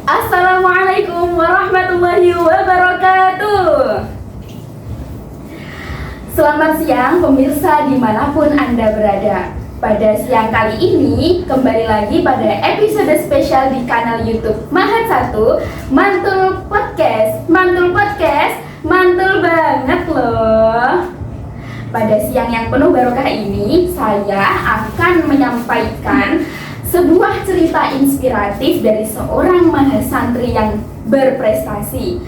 Assalamualaikum warahmatullahi wabarakatuh. Selamat siang pemirsa dimanapun Anda berada. Pada siang kali ini kembali lagi pada episode spesial di kanal YouTube Mahat 1 Mantul Podcast. Mantul Podcast, mantul banget loh. Pada siang yang penuh barokah ini saya akan menyampaikan sebuah cerita inspiratif dari seorang mahasantri yang berprestasi,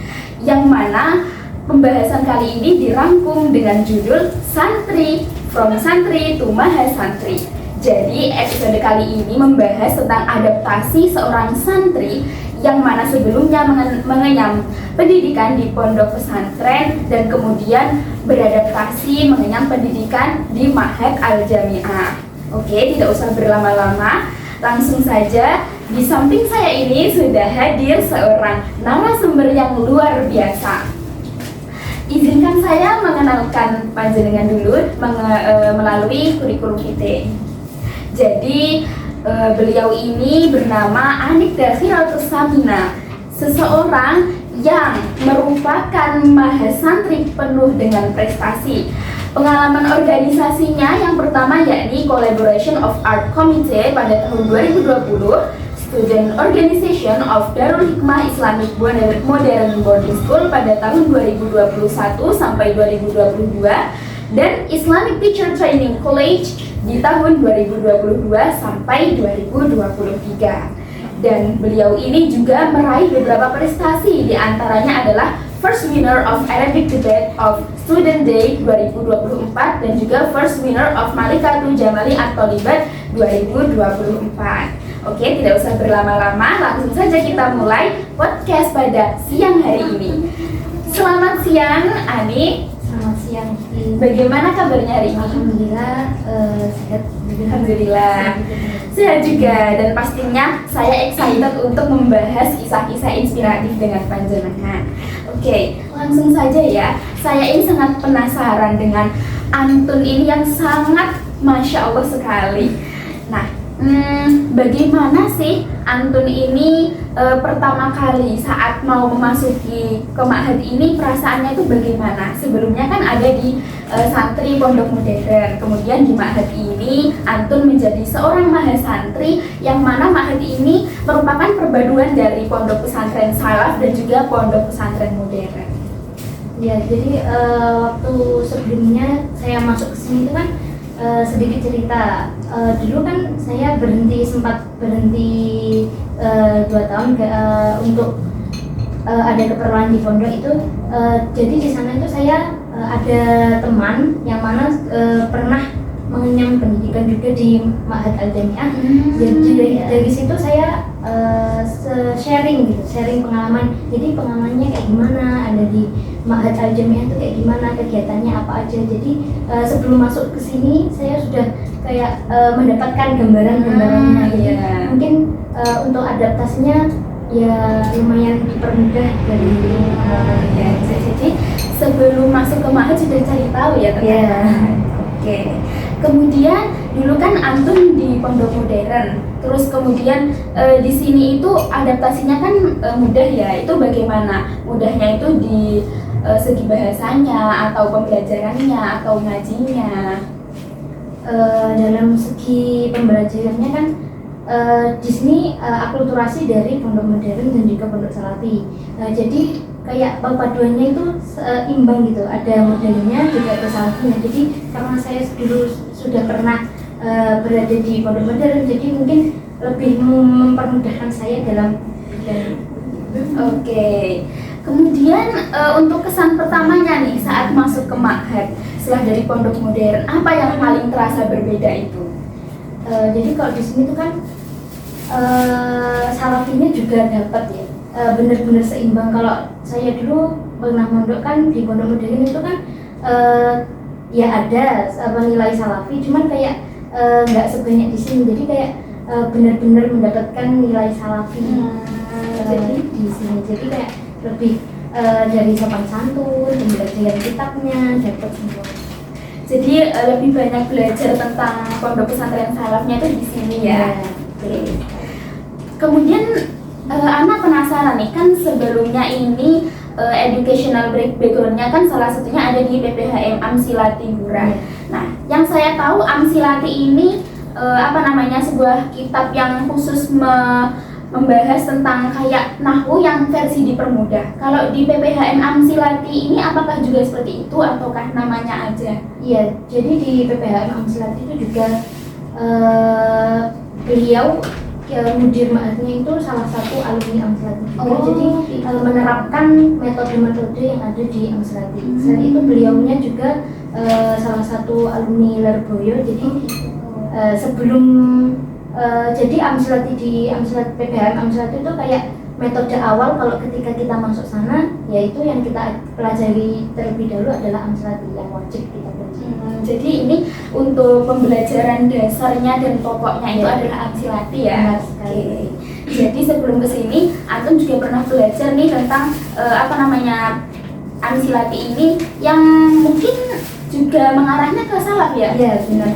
yang mana pembahasan kali ini dirangkum dengan judul Santri, From Santri to Mahasantri. Jadi episode kali ini membahas tentang adaptasi seorang santri yang mana sebelumnya mengenyam pendidikan di pondok pesantren dan kemudian beradaptasi mengenyam pendidikan di Ma'had Al-Jami'ah. Oke, tidak usah berlama-lama, langsung saja. Di samping saya ini sudah hadir seorang narasumber yang luar biasa. Izinkan saya mengenalkan panjenengan dulu melalui kurikulum kita. Jadi beliau ini bernama Anik Dakhiratus Samina, seseorang yang merupakan mahasantri penuh dengan prestasi. Pengalaman organisasinya yang pertama yakni Collaboration of Art Committee pada tahun 2020, Student Organization of Darul Hikmah Islamic Modern Boarding School pada tahun 2021 sampai 2022, dan Islamic Teacher Training College di tahun 2022 sampai 2023. Dan beliau ini juga meraih beberapa prestasi, di antaranya adalah First Winner of Arabic Debate of Student Day 2024 dan juga First Winner of Malikatul Jamali At-Thalibat 2024. Oke, tidak usah berlama-lama, langsung saja kita mulai podcast pada siang hari ini. Selamat siang, Ani. Selamat siang. Bagaimana kabarnya hari ini? Alhamdulillah sehat. Alhamdulillah sehat juga, dan pastinya saya excited untuk membahas kisah-kisah inspiratif dengan panjenengan. Oke, langsung saja ya. Saya ini sangat penasaran dengan Antun ini yang sangat Masya Allah sekali. Nah, bagaimana sih Antun ini pertama kali saat mau memasuki ke Ma'had ini, perasaannya itu bagaimana? Sebelumnya kan ada di santri pondok modern, kemudian di Ma'had ini Antun menjadi seorang mahasantri, yang mana Ma'had ini merupakan perpaduan dari pondok pesantren salaf dan juga pondok pesantren modern. Ya, jadi waktu sebelumnya saya masuk ke sini itu kan sedikit cerita. Dulu kan saya sempat berhenti 2 tahun untuk ada keperluan di pondok itu. Jadi di sana itu saya ada teman yang mana pernah mengenyam pendidikan juga di Ma'had Al-Jami'ah. Jadi dari situ saya sharing pengalaman. Jadi pengalamannya kayak gimana, ada di Ma'had Al-Jami'ah itu kayak gimana, kegiatannya apa aja. Jadi sebelum masuk ke sini saya sudah kayak mendapatkan gambaran-gambarannya. Mungkin untuk adaptasinya ya lumayan dipermudah dari ya. Jadi sebelum masuk ke Ma'had sudah cari tahu ya tentang Oke. Kemudian dulu kan Antun di pondok modern, terus kemudian di sini itu adaptasinya kan mudah ya. Itu bagaimana? Mudahnya itu di segi bahasanya atau pembelajarannya atau ngajinya? Dalam segi pembelajarannya kan di sini akulturasi dari pondok modern dan juga pondok salafi. Jadi kayak perpaduannya itu imbang gitu, ada modernnya juga ada salafinya. Jadi karena saya dulu sudah pernah berada di pondok modern, jadi mungkin lebih mempermudahkan saya dalam Oke. Kemudian untuk kesan pertamanya nih saat masuk ke Ma'had setelah dari pondok modern, apa yang paling terasa berbeda itu? Jadi kalau di sini tuh kan salafinya juga dapat ya, benar-benar seimbang. Kalau saya dulu pernah mondok kan di pondok modern itu kan ya ada nilai salafi, cuman kayak nggak sebanyak di sini. Jadi kayak benar-benar mendapatkan nilai salafi jadi di sini. Jadi kayak lebih dari sopan santun, pembelajaran kitabnya dapat semua. Jadi lebih banyak belajar tentang pondok pesantren salafnya itu di sini ya. Oke. Kemudian Ana penasaran nih, kan sebelumnya ini educational background-nya kan salah satunya ada di PPHM Amsilati Gura. Nah, yang saya tahu Amsilati ini sebuah kitab yang khusus membahas tentang kayak nahwu yang versi dipermudah. Kalau di PPHM Amsilati ini apakah juga seperti itu ataukah namanya aja? Iya, jadi di PPHM Amsilati itu juga beliau mudir ma'hadnya itu salah satu alumni Amsilati juga. Jadi menerapkan metode-metode yang ada di Amsilati. Selain itu beliaunya juga salah satu alumni Lirboyo. Jadi sebelum jadi Amsilati di Amsilati PPHM Amsilati itu kayak metode awal kalau ketika kita masuk sana, yaitu yang kita pelajari terlebih dahulu adalah Amsilati yang wajib kita pelajari. Jadi ini untuk pembelajaran dasarnya dan pokoknya itu adalah Amsilati ya. Sekali. Jadi sebelum kesini, Antum juga pernah belajar nih tentang Amsilati ini yang mungkin juga mengarahnya ke salaf ya? Iya, benar.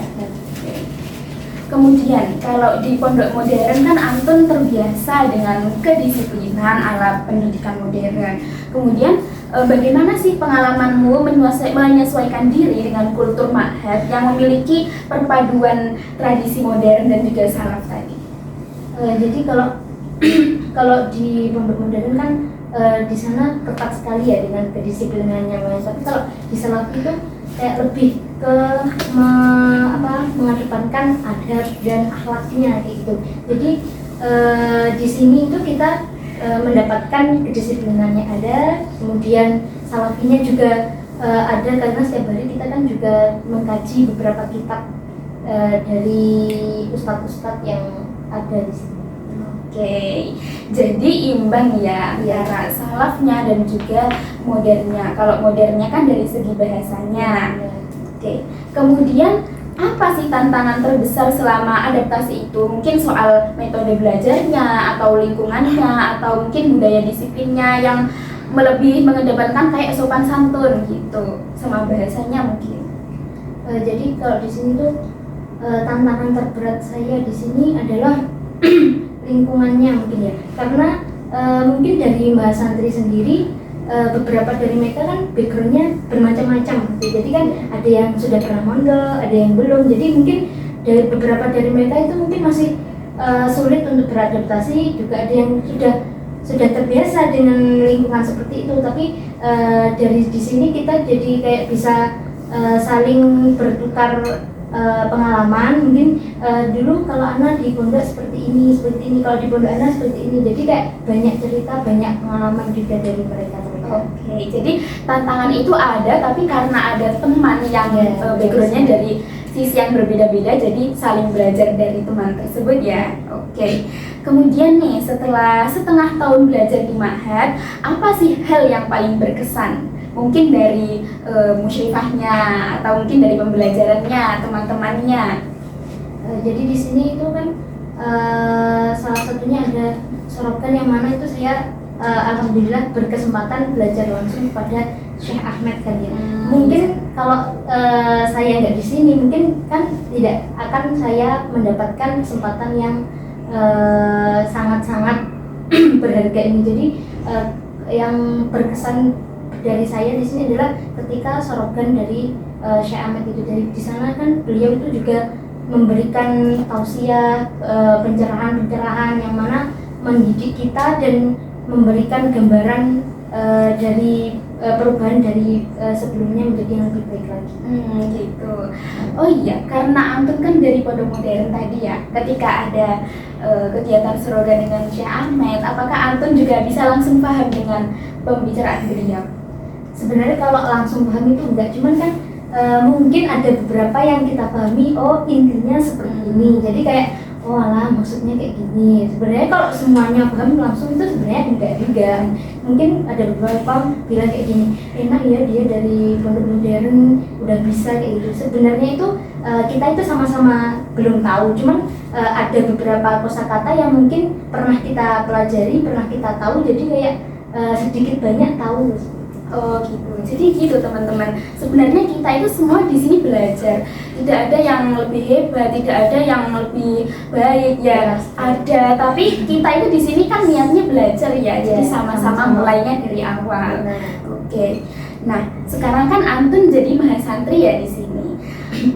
Kemudian kalau di pondok modern kan Antum terbiasa dengan kedisiplinan ala pendidikan modern. Kemudian bagaimana sih pengalamanmu menyesuaikan diri dengan kultur ma'had yang memiliki perpaduan tradisi modern dan juga salaf tadi? Jadi kalau di pondok modern kan di sana ketat sekali ya dengan kedisiplinannya. Tapi kalau di salaf itu kayak lebih ke mengedepankan adab dan akhlaknya kayak gitu. Jadi di sini itu kita mendapatkan kedisiplinannya ada, kemudian salafinya juga ada karena setiap hari kita kan juga mengkaji beberapa kitab dari ustadz-ustadz yang ada di sini. Oke, jadi imbang ya antara salafnya dan juga modernnya. Kalau modernnya kan dari segi bahasanya. Oke, kemudian apa sih tantangan terbesar selama adaptasi itu? Mungkin soal metode belajarnya, atau lingkungannya, atau mungkin budaya disiplinnya yang lebih mengedepankan kayak sopan santun gitu, sama bahasanya mungkin. Jadi kalau di sini tuh tantangan terberat saya di sini adalah lingkungannya mungkin ya, karena mungkin dari Mbak Santri sendiri beberapa dari mereka kan backgroundnya bermacam-macam gitu. Jadi kan ada yang sudah pernah mondok, ada yang belum. Jadi mungkin dari beberapa dari mereka itu mungkin masih sulit untuk beradaptasi. Juga ada yang sudah terbiasa dengan lingkungan seperti itu. Tapi dari di sini kita jadi kayak bisa saling bertukar pengalaman. Mungkin dulu kalau Ana di pondok seperti ini, kalau di pondok Ana seperti ini. Jadi kayak banyak cerita, banyak pengalaman juga dari mereka. Oke, jadi tantangan itu ada, tapi karena ada teman yang backgroundnya dari sisi yang berbeda-beda, jadi saling belajar dari teman tersebut ya. Oke, kemudian nih setelah setengah tahun belajar di Ma'had, apa sih hal yang paling berkesan? Mungkin dari musyrifahnya, atau mungkin dari pembelajarannya, teman-temannya. Jadi di sini itu kan salah satunya ada sorokan yang mana itu saya alhamdulillah berkesempatan belajar langsung kepada Syekh Ahmed kan ya. Mungkin kalau saya nggak di sini, mungkin kan tidak akan saya mendapatkan kesempatan yang sangat-sangat berharga ini. Jadi yang berkesan dari saya di sini adalah ketika sorogan dari Syekh Ahmed itu. Dari di sana kan beliau itu juga memberikan tausiah, pencerahan yang mana mendidik kita dan memberikan gambaran dari perubahan dari sebelumnya menjadi yang lebih baik lagi. Gitu. Oh iya, karena Antum kan dari pondok modern tadi ya. Ketika ada kegiatan serogan dengan Syekh Ahmed, apakah Antum juga bisa langsung paham dengan pembicaraan beliau? Sebenarnya kalau langsung paham itu enggak, cuman kan mungkin ada beberapa yang kita pahami, oh intinya seperti ini. Jadi kayak oh alah maksudnya kayak gini. Sebenarnya kalau semuanya paham langsung itu sebenarnya enggak juga. Mungkin ada beberapa bilang kayak gini, enak ya dia dari pondok modern udah bisa kayak gitu. Sebenarnya itu kita itu sama-sama belum tahu. Cuman ada beberapa kosakata yang mungkin pernah kita pelajari, pernah kita tahu. Jadi kayak sedikit banyak tahu. Oh gitu. Jadi gitu teman-teman. Sebenarnya kita itu semua di sini belajar. Tidak ada yang lebih hebat, tidak ada yang lebih baik ya. Ada, tapi kita itu di sini kan niatnya belajar ya. Jadi sama-sama mulainya dari awal. Oke. Nah, sekarang kan Antun jadi mahasantri ya di sini.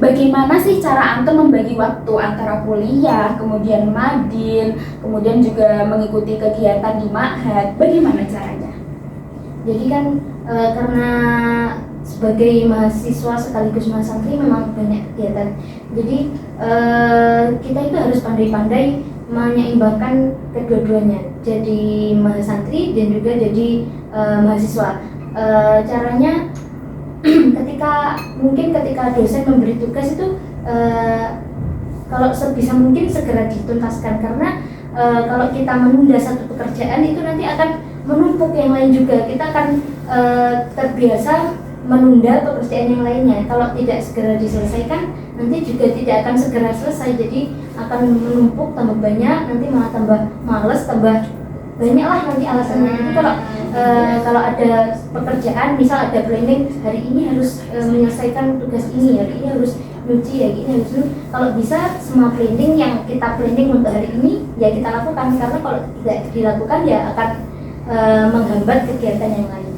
Bagaimana sih cara Antun membagi waktu antara kuliah, kemudian madin, kemudian juga mengikuti kegiatan di ma'had? Bagaimana caranya? Jadi kan karena sebagai mahasiswa sekaligus mahasantri memang banyak kegiatan. Jadi kita itu harus pandai-pandai menyeimbangkan kedua-duanya. Jadi mahasantri dan juga jadi mahasiswa. Caranya ketika dosen memberi tugas itu kalau sebisa mungkin segera dituntaskan, karena kalau kita menunda satu pekerjaan itu nanti akan menumpuk yang lain juga. Kita akan terbiasa menunda pekerjaan yang lainnya. Kalau tidak segera diselesaikan, nanti juga tidak akan segera selesai. Jadi akan menumpuk tambah banyak, nanti malah tambah males, tambah banyak lah nanti alasannya. Jadi kalau ada pekerjaan, misal ada planning, hari ini harus menyelesaikan tugas ini, hari ini harus nyuci, hari ini harus kalau bisa semua planning yang kita planning untuk hari ini ya kita lakukan, karena kalau tidak dilakukan ya akan menghambat kegiatan yang lain.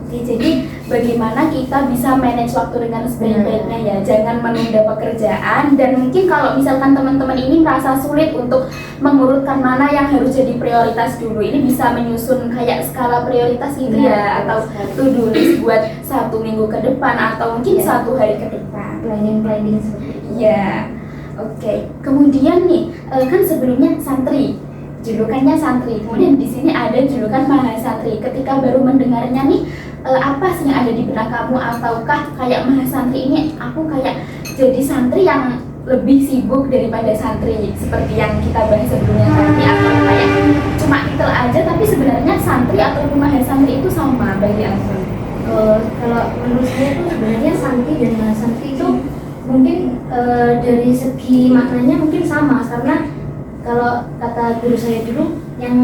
Oke, jadi bagaimana kita bisa manage waktu dengan sebaik-baiknya ya, jangan menunda pekerjaan. Dan mungkin kalau misalkan teman-teman ini merasa sulit untuk mengurutkan mana yang harus jadi prioritas dulu, ini bisa menyusun kayak skala prioritas gitu ya, atau to-do list buat 1 minggu ke depan atau mungkin 1 hari ke depan. Planning seperti itu. Ya, oke. Kemudian nih, kan sebelumnya santri, julukannya santri. Kemudian di sini ada julukan mahasantri. Ketika baru mendengarnya nih, apa sih yang ada di benak kamu? Ataukah kayak mahasantri ini aku kayak jadi santri yang lebih sibuk daripada santri seperti yang kita bahas sebelumnya tadi, atau kayak cuma titel aja tapi sebenarnya santri ataupun mahasantri itu sama bagi aku? Kalau menurut saya tuh sebenarnya santri dan mahasantri itu mungkin dari segi maknanya mungkin sama, karena kalau kata guru saya dulu, yang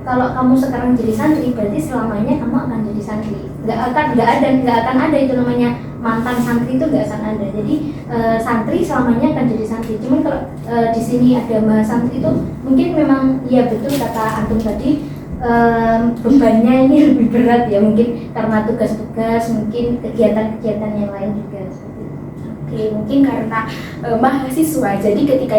kalau kamu sekarang jadi santri berarti selamanya kamu akan jadi santri. Nggak akan ada itu namanya mantan santri, itu nggak akan ada. Jadi santri selamanya akan jadi santri. Cuman kalau di sini ada mahasantri itu mungkin memang ya betul kata Antum tadi, bebannya ini lebih berat ya, mungkin karena tugas-tugas, mungkin kegiatan-kegiatan yang lain juga. Oke, mungkin karena mahasiswa, jadi ketika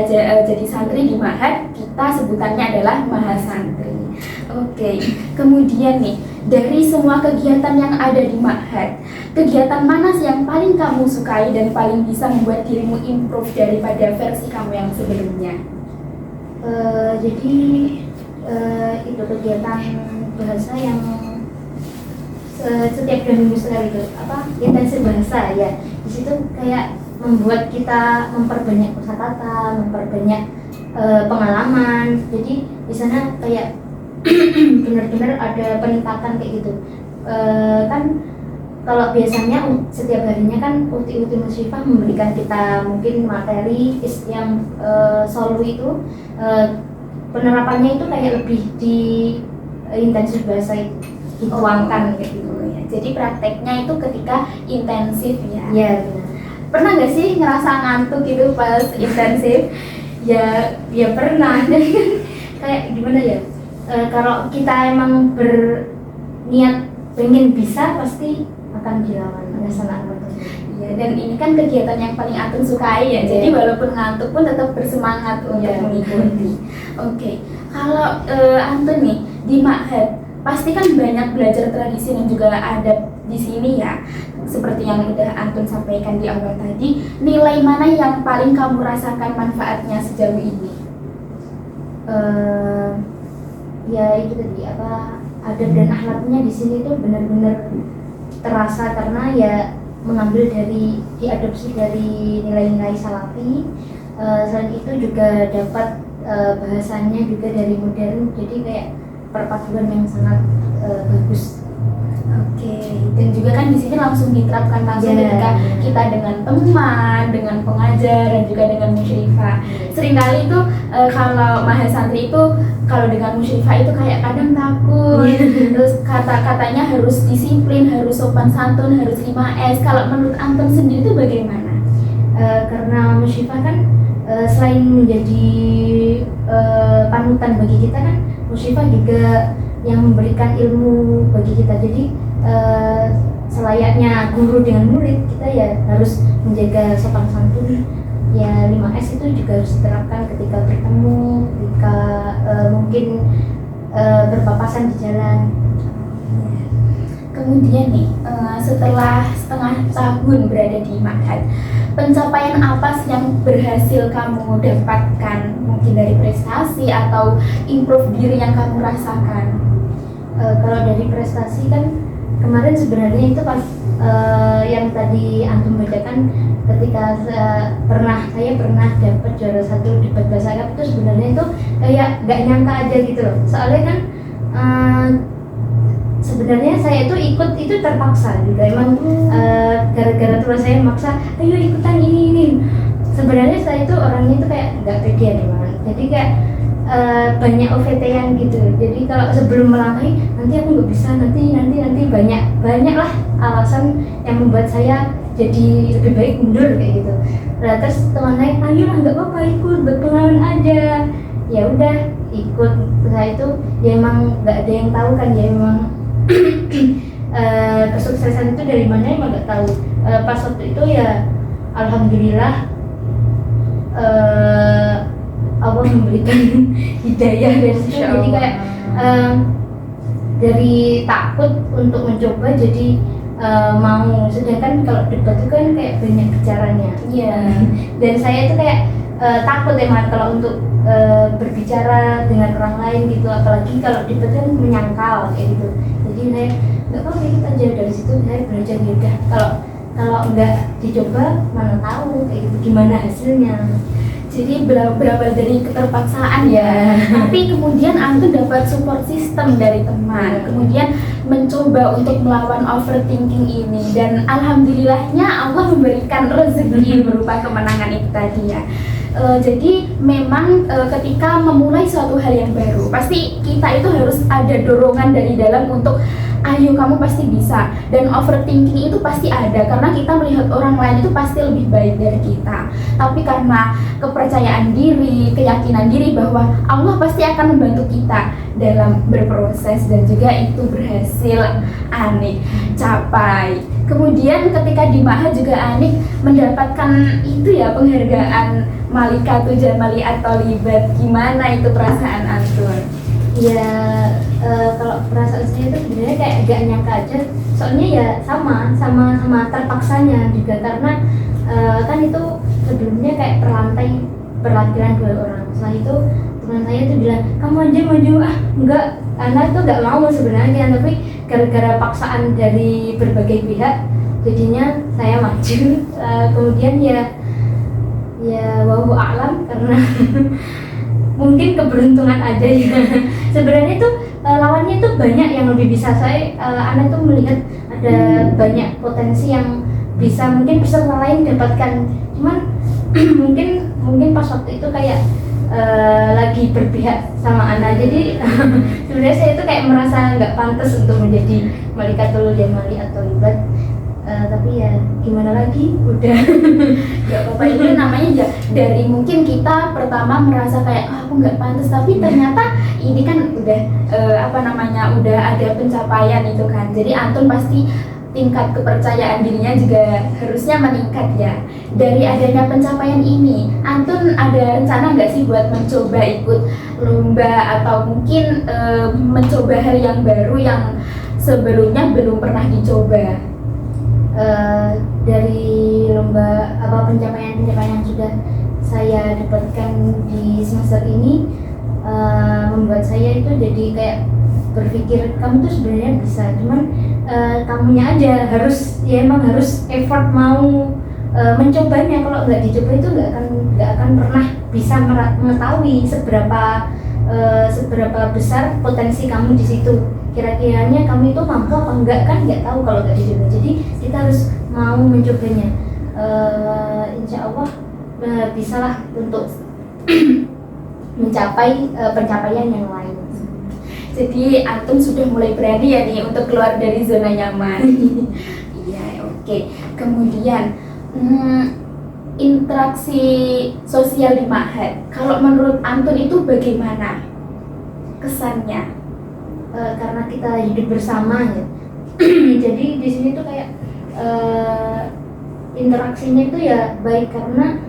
jadi santri di ma'had, kita sebutannya adalah mahasantri. Oke, kemudian nih, dari semua kegiatan yang ada di ma'had, kegiatan mana sih yang paling kamu sukai dan paling bisa membuat dirimu improve daripada versi kamu yang sebelumnya? Jadi itu kegiatan bahasa yang setiap 2 minggu sekali itu intensif bahasa ya. Di situ kayak membuat kita memperbanyak kosakata, memperbanyak pengalaman. Jadi di sana kayak benar-benar ada peningkatan kayak gitu. Kan kalau biasanya setiap harinya kan Ukti Musyrifah memberikan kita mungkin materi yang solu itu, penerapannya itu kayak lebih di intensif bahasa itu dituangkan kayak gitu ya. Jadi prakteknya itu ketika intensif ya. Iya, benar. Pernah nggak sih ngerasa ngantuk gitu pas intensif? Ya pernah. Jadi kan kayak gimana ya? Kalau kita emang berniat pengen bisa, pasti akan dilawan melaksanakan. Ya, dan ini kan kegiatan yang paling Antun sukai ya. Jadi walaupun ngantuk pun tetap bersemangat untuk mengikuti. Oke. Kalau Antun nih di ma'had pasti kan banyak belajar tradisi dan juga adab di sini ya. Seperti yang udah Antun sampaikan di awal tadi, nilai mana yang paling kamu rasakan manfaatnya sejauh ini? Ya itu tadi adab dan akhlaknya di sini tuh benar-benar terasa, karena ya mengambil diadopsi dari nilai-nilai salafi. Selain itu juga dapat bahasanya juga dari modern, jadi kayak perpaduan yang sangat bagus. Oke, dan juga kan di sini langsung diterapkan langsung Iya. ketika kita dengan teman, dengan pengajar, dan juga dengan musyrifah. Seringkali itu kalau mahasantri itu kalau dengan musyrifah itu kayak kadang takut, terus kata-katanya harus disiplin, harus sopan santun, harus 5S. Kalau menurut Anton sendiri itu bagaimana? Karena musyrifah kan selain menjadi panutan bagi kita kan, musyrifah juga yang memberikan ilmu bagi kita. Jadi selayaknya guru dengan murid, kita ya harus menjaga sopan santun. Ya 5S itu juga harus diterapkan ketika bertemu, ketika mungkin berpapasan di jalan. Kemudian nih, setelah setengah tahun berada di Ma'had, pencapaian apa sih yang berhasil kamu dapatkan? Mungkin dari prestasi atau improve diri yang kamu rasakan? Kalau dari prestasi kan kemarin sebenarnya itu pas yang tadi antum bacakan, ketika saya pernah dapat juara 1 debat bahasa Arab, itu sebenarnya itu kayak gak nyangka aja gitu loh. Soalnya kan sebenarnya saya itu ikut itu terpaksa juga, emang gara-gara tua saya maksa, ayo ikutan ini. Sebenarnya saya itu orangnya itu kayak nggak pede emang, jadi kayak banyak OVT-an gitu. Jadi kalau sebelum melangkahi, nanti aku nggak bisa, nanti banyak lah alasan yang membuat saya jadi lebih baik mundur kayak gitu. Nah, terus teman saya, ayo lah nggak apa-apa, ikut buat pengalaman aja. Ya udah ikut. Saya itu ya emang nggak ada yang tahu kan, ya emang kesuksesan itu dari mana emang nggak tahu. Pas waktu itu ya alhamdulillah Allah memberikan hidayah dari situ. Jadi kayak dari takut untuk mencoba jadi mau. Sedangkan kalau debat itu kan kayak banyak bicaranya. Iya. Dan saya itu kayak takut emang kalau untuk berbicara dengan orang lain gitu, apalagi kalau debat kan menyangkal kayak gitu. Jadi saya nggak apa-apa, ikut aja. Dari situ saya belajar ya udah, kalau nggak dicoba mana tahu kayak gitu gimana hasilnya. Jadi berawal dari keterpaksaan ya. Tapi kemudian Anton dapat support system dari teman. Kemudian mencoba untuk melawan overthinking ini, dan alhamdulillahnya Allah memberikan rezeki berupa kemenangan itu tadi ya. Jadi memang ketika memulai suatu hal yang baru, pasti kita itu harus ada dorongan dari dalam untuk ayo kamu pasti bisa. Dan overthinking itu pasti ada karena kita melihat orang lain itu pasti lebih baik dari kita. Tapi karena kepercayaan diri, keyakinan diri bahwa Allah pasti akan membantu kita dalam berproses, dan juga itu berhasil Anik capai. Kemudian ketika di Ma'had juga Anik mendapatkan itu ya, penghargaan Malikatu Jamali atau Libat. Gimana itu perasaan Anton? Ya kalau perasaan saya itu sebenarnya kayak gak nyangka aja. Soalnya ya sama terpaksanya juga, karena kan itu sebelumnya kayak perlantiran 2 orang. Setelah itu teman saya itu bilang, kamu aja maju. Enggak, anak itu gak mau sebenarnya, tapi gara-gara paksaan dari berbagai pihak jadinya saya maju. Kemudian ya wallahu a'lam, karena mungkin keberuntungan aja ya. Sebenarnya itu lawannya itu banyak yang lebih bisa. Anak tuh melihat ada banyak potensi yang mungkin bisa orang lain dapatkan. Cuman mungkin pas waktu itu kayak lagi berpihak sama anak. Jadi sebenarnya saya itu kayak merasa nggak pantas untuk menjadi Malikatul Jamali atau Libat. Tapi ya gimana lagi, udah. Gak apa-apa, itu namanya ya dari mungkin kita pertama merasa kayak aku nggak pantas, tapi ternyata ini kan udah udah ada pencapaian itu kan. Jadi Anton pasti tingkat kepercayaan dirinya juga harusnya meningkat ya. Dari adanya pencapaian ini, Anton ada rencana nggak sih buat mencoba ikut lomba atau mungkin mencoba hal yang baru yang sebelumnya belum pernah dicoba? Dari lomba pencapaian yang sudah saya dapatkan di semester ini membuat saya itu jadi kayak berpikir, kamu tuh sebenarnya bisa, cuman kamunya aja emang harus effort mau mencobanya. Kalau nggak dicoba itu nggak akan pernah bisa mengetahui seberapa seberapa besar potensi kamu di situ. Kira-kiranya kamu itu mampu apa enggak, kan nggak tahu kalau nggak dicoba. Jadi kita harus mau mencobanya. Insya Allah bisalah untuk mencapai pencapaian yang lain. Jadi antum sudah mulai berani ya nih untuk keluar dari zona nyaman. Iya, oke. Kemudian interaksi sosial di Ma'had. Kalau menurut Antun itu bagaimana kesannya? Karena kita hidup bersama ya. Jadi di sini tuh kayak interaksinya itu ya baik karena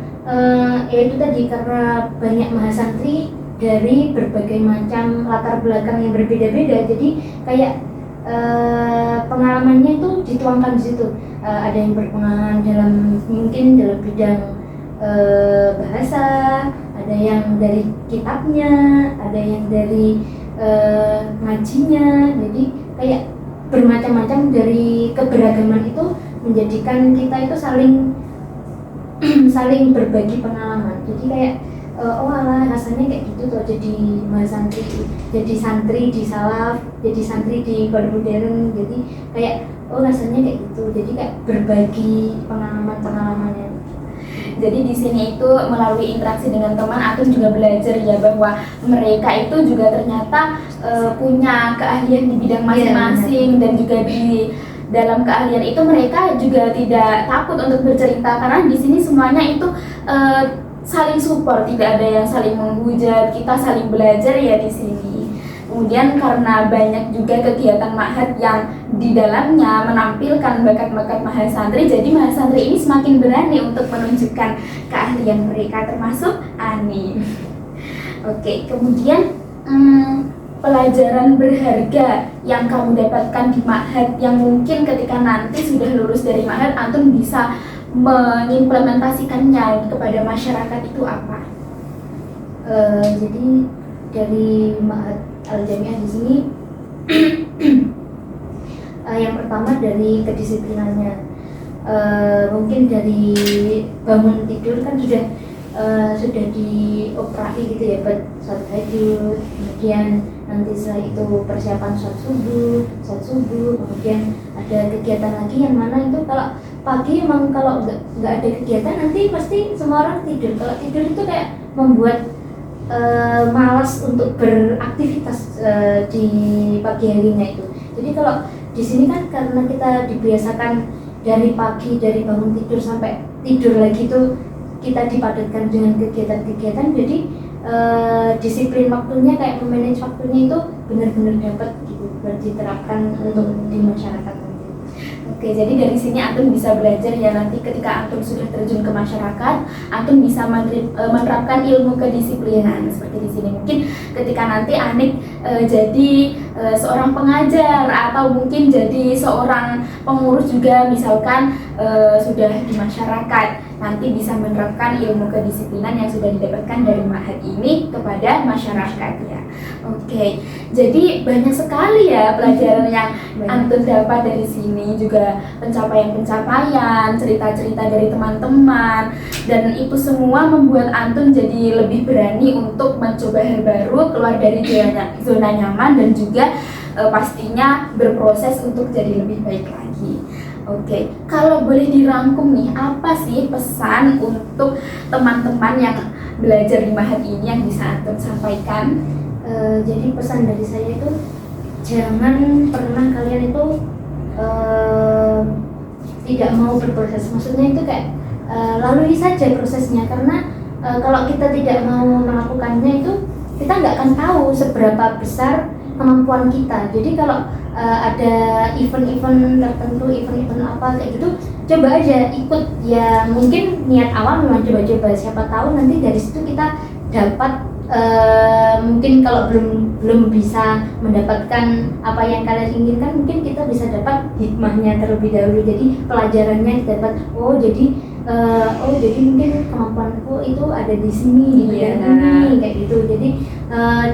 ya itu tadi, karena banyak mahasantri dari berbagai macam latar belakang yang berbeda-beda. Jadi kayak pengalamannya itu dituangkan di situ. Ada yang berpengalaman mungkin dalam bidang bahasa, ada yang dari kitabnya, ada yang dari ngajinya. Jadi kayak bermacam-macam, dari keberagaman itu menjadikan kita itu saling berbagi pengalaman. Jadi kayak oh alah rasanya kayak gitu tuh jadi mahasantri, jadi santri di salaf, jadi santri di pondok modern. Jadi kayak oh rasanya kayak gitu. Jadi kayak berbagi pengalamannya. Jadi di sini itu melalui interaksi dengan teman, Atun juga belajar ya bahwa mereka itu juga ternyata punya keahlian di bidang masing-masing, dan juga di dalam keahlian itu mereka juga tidak takut untuk bercerita, karena di sini semuanya itu saling support, tidak ada yang saling menghujat, kita saling belajar ya di sini. Kemudian karena banyak juga kegiatan Ma'had yang di dalamnya menampilkan bakat-bakat mahasantri, jadi mahasantri ini semakin berani untuk menunjukkan keahlian mereka, termasuk Ani. Oke, kemudian pelajaran berharga yang kamu dapatkan di Ma'had yang mungkin ketika nanti sudah lulus dari Ma'had Antun bisa mengimplementasikannya kepada masyarakat itu apa? Jadi dari Ma'had Al-Jamiah di sini yang pertama dari kedisiplinannya. Mungkin dari bangun tidur kan sudah dioperasi gitu ya, buat sholat tahajud, kemudian nanti setelah itu persiapan sholat subuh, kemudian ada kegiatan lagi yang mana itu kalau pagi emang kalau nggak ada kegiatan nanti pasti semua orang tidur. Kalau tidur itu kayak membuat malas untuk beraktivitas di pagi harinya itu. Jadi kalau di sini kan karena kita dibiasakan dari pagi, dari bangun tidur sampai tidur lagi itu kita dipadatkan dengan kegiatan-kegiatan, jadi disiplin waktunya, kayak memanage waktunya itu benar-benar dapat gitu, diterapkan untuk di masyarakat. Oke, jadi dari sini Antun bisa belajar ya, nanti ketika Antun sudah terjun ke masyarakat, Antun bisa menerapkan ilmu kedisiplinan seperti di sini. Mungkin ketika nanti Anik jadi seorang pengajar atau mungkin jadi seorang pengurus juga, misalkan sudah di masyarakat, nanti bisa menerapkan ilmu kedisiplinan yang sudah didapatkan dari Ma'had ini kepada masyarakat ya. Oke, jadi banyak sekali ya pelajaran yang Antun dapat dari sini, juga pencapaian-pencapaian, cerita-cerita dari teman-teman, dan itu semua membuat Antun jadi lebih berani untuk mencoba hal baru, keluar dari zona nyaman, dan juga pastinya berproses untuk jadi lebih baik lagi. Oke, kalau boleh dirangkum nih, apa sih pesan untuk teman-teman yang belajar di Ma'had ini yang bisa Antun sampaikan? Jadi pesan dari saya itu jangan pernah kalian itu tidak mau berproses. Maksudnya itu kayak lalui saja prosesnya, karena kalau kita tidak mau melakukannya itu kita nggak akan tahu seberapa besar kemampuan kita. Jadi kalau ada event-event tertentu, event-event apa kayak gitu, coba aja ikut ya. Mungkin niat awal memang coba-coba, siapa tahu nanti dari situ kita dapat mungkin kalau belum bisa mendapatkan apa yang kalian inginkan, mungkin kita bisa dapat hikmahnya terlebih dahulu. Jadi pelajarannya kita dapat, jadi mungkin kemampuanku itu ada di sini, di bidang ini kayak gitu. Jadi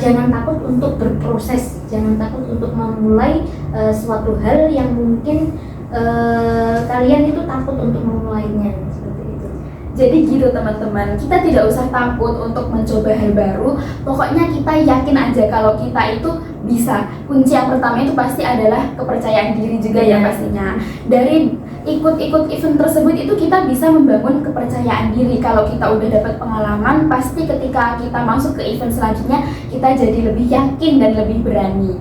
jangan takut untuk berproses, jangan takut untuk memulai suatu hal yang mungkin kalian itu takut untuk memulainya, seperti itu. Jadi gitu teman-teman, kita tidak usah takut untuk mencoba hal baru. Pokoknya kita yakin aja kalau kita itu bisa. Kunci yang pertama itu pasti adalah kepercayaan diri juga ya pastinya. Dari ikut-ikut event tersebut itu kita bisa membangun kepercayaan diri. Kalau kita udah dapat pengalaman, pasti ketika kita masuk ke event selanjutnya kita jadi lebih yakin dan lebih berani.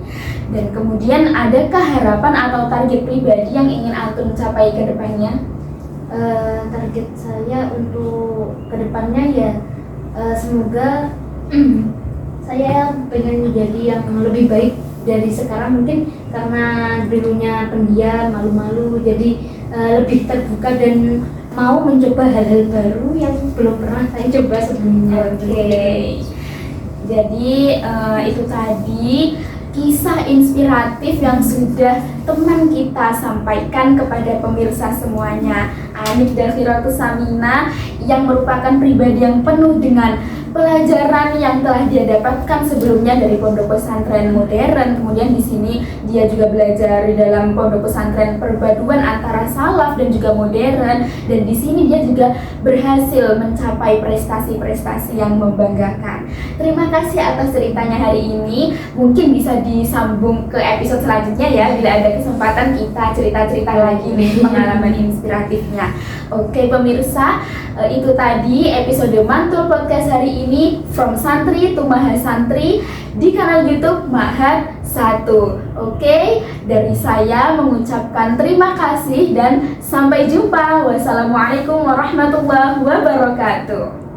Dan kemudian adakah harapan atau target pribadi yang ingin Antun capai ke depannya? Target saya untuk kedepannya ya semoga saya pengen menjadi yang lebih baik dari sekarang, mungkin karena dulunya pendiam, malu-malu, jadi lebih terbuka dan mau mencoba hal-hal baru yang belum pernah saya coba sebelumnya. Oke. Jadi itu tadi kisah inspiratif yang sudah teman kita sampaikan kepada pemirsa semuanya. Anif Dakhiratus Samina yang merupakan pribadi yang penuh dengan pelajaran yang telah dia dapatkan sebelumnya dari pondok pesantren modern. Kemudian di sini dia juga belajar di dalam pondok pesantren perpaduan antara salaf dan juga modern. Dan di sini dia juga berhasil mencapai prestasi-prestasi yang membanggakan. Terima kasih atas ceritanya hari ini. Mungkin bisa disambung ke episode selanjutnya ya, bila ada kesempatan kita cerita-cerita lagi nih pengalaman inspiratifnya. Oke pemirsa, itu tadi episode Mantul Podcast hari ini, From Santri to Mahasantri di kanal YouTube Mahat 1. Oke, dari saya mengucapkan terima kasih dan sampai jumpa. Wassalamualaikum warahmatullahi wabarakatuh.